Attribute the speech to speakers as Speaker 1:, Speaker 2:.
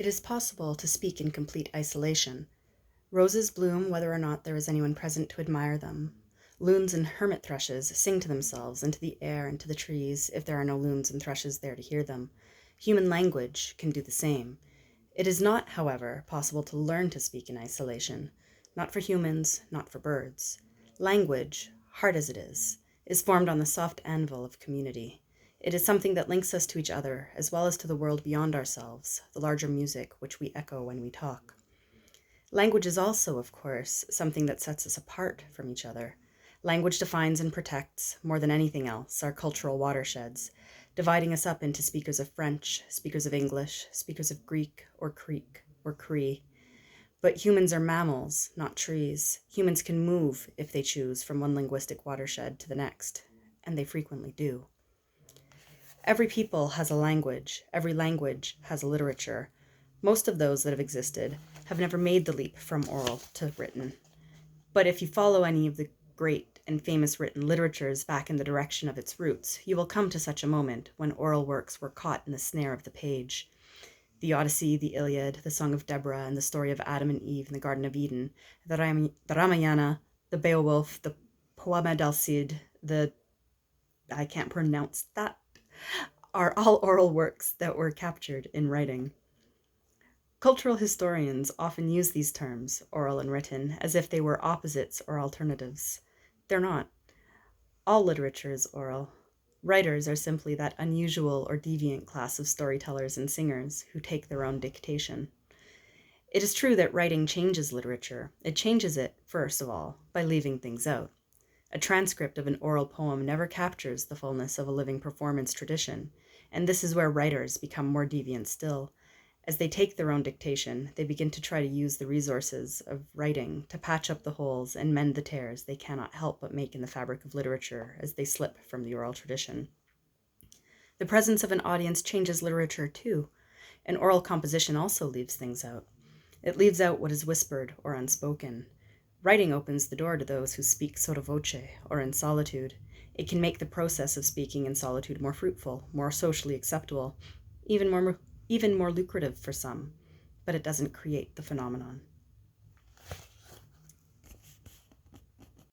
Speaker 1: It is possible to speak in complete isolation. Roses bloom whether or not there is anyone present to admire them. Loons and hermit thrushes sing to themselves and to the air and to the trees if there are no loons and thrushes there to hear them. Human language can do the same. It is not, however, possible to learn to speak in isolation. Not for humans, not for birds. Language, hard as it is formed on the soft anvil of community. It is something that links us to each other, as well as to the world beyond ourselves, the larger music which we echo when we talk. Language is also, of course, something that sets us apart from each other. Language defines and protects, more than anything else, our cultural watersheds, dividing us up into speakers of French, speakers of English, speakers of Greek or Creek or Cree. But humans are mammals, not trees. Humans can move, if they choose, from one linguistic watershed to the next, and they frequently do. Every people has a language. Every language has a literature. Most of those that have existed have never made the leap from oral to written. But if you follow any of the great and famous written literatures back in the direction of its roots, you will come to such a moment when oral works were caught in the snare of the page. The Odyssey, the Iliad, the Song of Deborah, and the story of Adam and Eve in the Garden of Eden, the Ramayana, the Beowulf, the Poema del Cid, I can't pronounce that, are all oral works that were captured in writing. Cultural historians often use these terms, oral and written, as if they were opposites or alternatives. They're not. All literature is oral. Writers are simply that unusual or deviant class of storytellers and singers who take their own dictation. It is true that writing changes literature. It changes it, first of all, by leaving things out. A transcript of an oral poem never captures the fullness of a living performance tradition, and this is where writers become more deviant still. As they take their own dictation, they begin to try to use the resources of writing to patch up the holes and mend the tears they cannot help but make in the fabric of literature as they slip from the oral tradition. The presence of an audience changes literature too. An oral composition also leaves things out. It leaves out what is whispered or unspoken. Writing opens the door to those who speak sotto voce or in solitude. It can make the process of speaking in solitude more fruitful, more socially acceptable, even more lucrative for some, but it doesn't create the phenomenon.